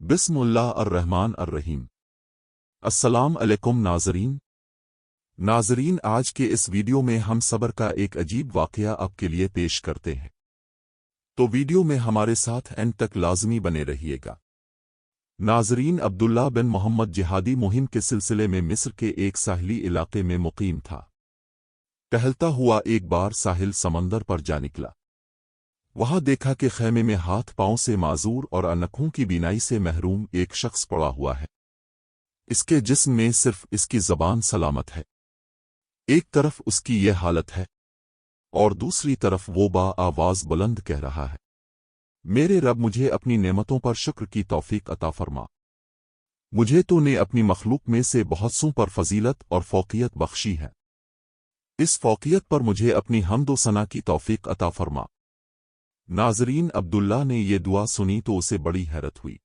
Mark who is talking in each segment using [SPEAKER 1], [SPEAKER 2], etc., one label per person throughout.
[SPEAKER 1] बिस्मिल्लाह अर्रहमान अर्रहीम। अस्सलाम अलैकुम नाज़रीन, आज के इस वीडियो में हम सब्र का एक अजीब वाक़या आपके लिए पेश करते हैं, तो वीडियो में हमारे साथ एंड तक लाज़मी बने रहिएगा। नाज़रीन, अब्दुल्ला बिन मोहम्मद जिहादी मुहिम के सिलसिले में मिस्र के एक साहिली इलाके में मुकीम था। टहलता हुआ एक बार साहिल समंदर पर जा निकला। वहां देखा कि खैमे में हाथ पांव से माजूर और अनखों की बीनाई से महरूम एक शख्स पड़ा हुआ है। इसके जिस्म में सिर्फ इसकी ज़बान सलामत है। एक तरफ उसकी ये हालत है और दूसरी तरफ वो आवाज़ बुलंद कह रहा है, मेरे रब, मुझे अपनी नेमतों पर शुक्र की तौफीक अता फरमा। मुझे तो ने अपनी मखलूक में से बहुत सों पर फजीलत और फौकियत बख्शी है। इस फौकियत पर मुझे अपनी हम्द व सना की तौफीक अता फरमा। नाज़रीन, अब्दुल्ला ने ये दुआ सुनी तो उसे बड़ी हैरत हुई।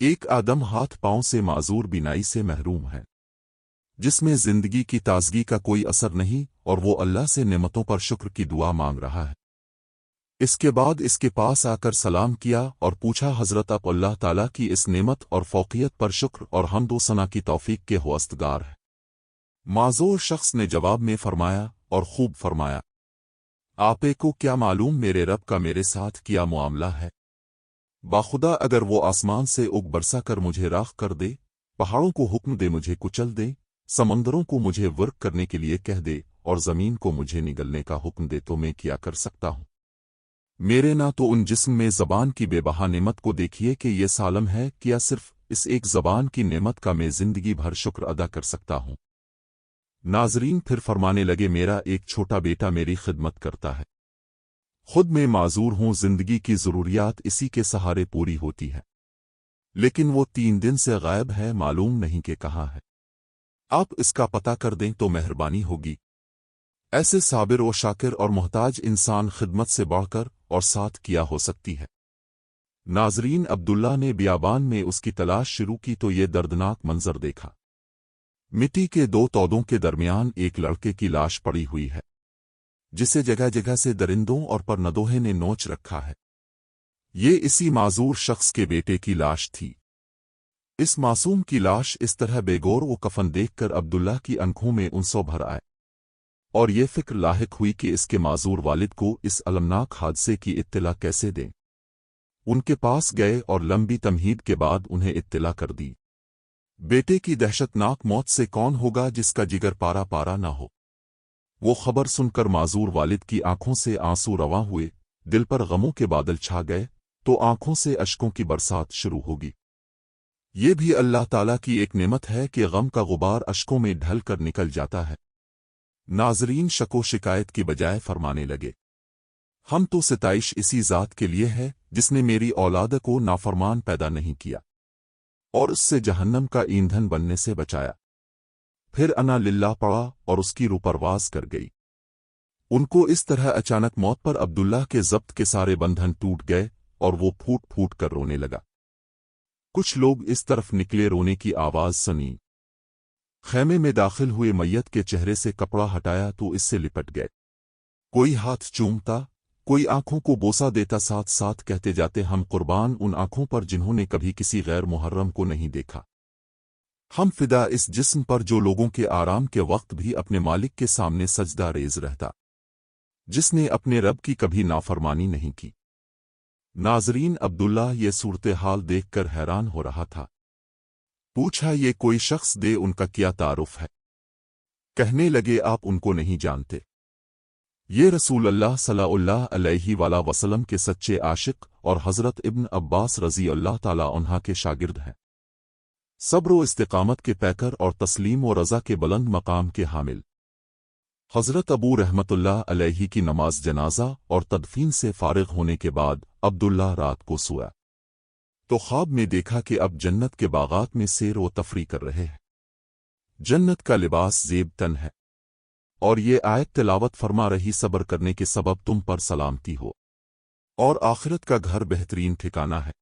[SPEAKER 1] एक आदम हाथ पांव से माजूर बीनाई से महरूम है, जिसमें जिंदगी की ताजगी का कोई असर नहीं, और वो अल्लाह से नेमतों पर शुक्र की दुआ मांग रहा है। इसके बाद इसके पास आकर सलाम किया और पूछा, हज़रत, आप अल्लाह ताला की इस नेमत और फौकियत पर शुक्र और हम्द व सना की तौफीक के होस्तगार है। माजूर शख्स ने जवाब में फरमाया, और खूब फरमाया, आपे को क्या मालूम मेरे रब का मेरे साथ क्या मुआमला है। बाखुदा अगर वो आसमान से उग बरसा कर मुझे राख कर दे, पहाड़ों को हुक्म दे मुझे कुचल दे, समंदरों को मुझे वर्क करने के लिए कह दे और ज़मीन को मुझे निगलने का हुक्म दे, तो मैं क्या कर सकता हूँ। मेरे ना तो उन जिस्म में ज़बान की बेबहा नेमत को देखिए कि ये सालम है, क्या सिर्फ इस एक ज़बान की नेमत का मैं ज़िंदगी भर शुक्र अदा कर सकता हूँ। नाज़रीन, फिर फरमाने लगे, मेरा एक छोटा बेटा मेरी खिदमत करता है। खुद मैं माजूर हूँ, जिंदगी की ज़रूरियात इसी के सहारे पूरी होती है, लेकिन वो 3 दिन से गायब है, मालूम नहीं कि कहाँ है। आप इसका पता कर दें तो मेहरबानी होगी। ऐसे साबिर व शाकिर और मोहताज इंसान खिदमत से बढ़कर और साथ किया हो सकती है। नाज़रीन, अब्दुल्ला ने बियाबान में उसकी तलाश शुरू की तो ये दर्दनाक मंजर देखा। मिट्टी के 2 तौदों के दरमियान एक लड़के की लाश पड़ी हुई है, जिसे जगह जगह से दरिंदों और परनदोहे ने नोच रखा है। ये इसी माजूर शख्स के बेटे की लाश थी। इस मासूम की लाश इस तरह बेगौर व कफन देखकर अब्दुल्ला की आंखों में आंसू भर आए, और ये फिक्र लाहिक हुई कि इसके माजूर वालिद को इस अलमनाक हादसे की इत्तला कैसे दें। उनके पास गए और लंबी तमहीद के बाद उन्हें इत्तला कर दी। बेटे की दहशतनाक मौत से कौन होगा जिसका जिगर पारा पारा ना हो। वो खबर सुनकर माजूर वालिद की आंखों से आंसू रवां हुए, दिल पर गमों के बादल छा गए, तो आंखों से अश्कों की बरसात शुरू होगी। ये भी अल्लाह ताला की एक नेमत है कि गम का गुबार अश्कों में ढल कर निकल जाता है। नाज़रीन, शको शिकायत की बजाय फरमाने लगे, हम तो सिताइश इसी ज़ात के लिए है जिसने मेरी औलाद को नाफरमान पैदा नहीं किया और उससे जहन्नम का ईंधन बनने से बचाया। फिर अना लिल्लाह पड़ा और उसकी रूह परवाज कर गई। उनको इस तरह अचानक मौत पर अब्दुल्लाह के ज़ब्त के सारे बंधन टूट गए और वो फूट फूट कर रोने लगा। कुछ लोग इस तरफ निकले, रोने की आवाज़ सुनी। खैमे में दाखिल हुए मैयत के चेहरे से कपड़ा हटाया तो इससे लिपट गए। कोई हाथ चूमता, कोई आंखों को बोसा देता, साथ साथ कहते जाते, हम कुर्बान उन आंखों पर जिन्होंने कभी किसी गैर मुहर्रम को नहीं देखा। हम फिदा इस जिस्म पर जो लोगों के आराम के वक्त भी अपने मालिक के सामने सजदा रेज रहता, जिसने अपने रब की कभी नाफरमानी नहीं की। नाज़रीन, अब्दुल्ला ये सूरत हाल देखकर हैरान हो रहा था। पूछा, ये कोई शख्स दे, उनका क्या तारुफ है। कहने लगे, आप उनको नहीं जानते। ये रसूल अल्लाह सल्लल्लाहु अलैहि वसल्लम के सच्चे आशिक और हज़रत इब्न अब्बास रज़ी अल्लाह ताला अन्हा के शागिर्द हैं। सब्र व इस्तिकामत के पैकर और तस्लीम व रज़ा के बुलंद मकाम के हामिल। हज़रत अबू रहमतुल्लाह अलैहि की नमाज जनाजा और तदफीन से फारिग होने के बाद अब्दुल्ला रात को सोया तो ख्वाब में देखा कि अब जन्नत के बागात में सैर व तफरी कर रहे हैं। जन्नत का लिबास ज़ेब तन है और ये आयत तिलावत फरमा रही, सब्र करने के सबब तुम पर सलामती हो और आखिरत का घर बेहतरीन ठिकाना है।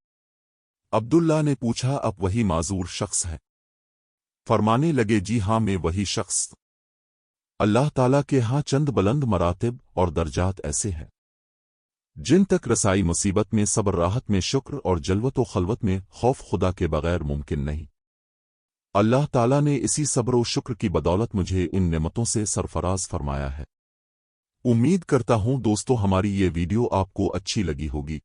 [SPEAKER 1] अब्दुल्ला ने पूछा, अब वही माजूर शख्स है। फरमाने लगे, जी हाँ, मैं वही शख्स। अल्लाह ताला के यहाँ चंद बुलंद मरातिब और दर्जात ऐसे हैं जिन तक रसाई मुसीबत में सब्र, राहत में शुक्र और जलवत व खलवत में खौफ खुदा के बगैर मुमकिन नहीं। अल्लाह ताला ने इसी सब्र व शुक्र की बदौलत मुझे इन नेमतों से सरफराज फरमाया है। उम्मीद करता हूं दोस्तों हमारी ये वीडियो आपको अच्छी लगी होगी।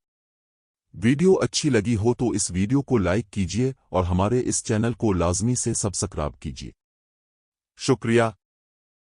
[SPEAKER 1] वीडियो अच्छी लगी हो तो इस वीडियो को लाइक कीजिए और हमारे इस चैनल को लाजमी से सब्सक्राइब कीजिए। शुक्रिया।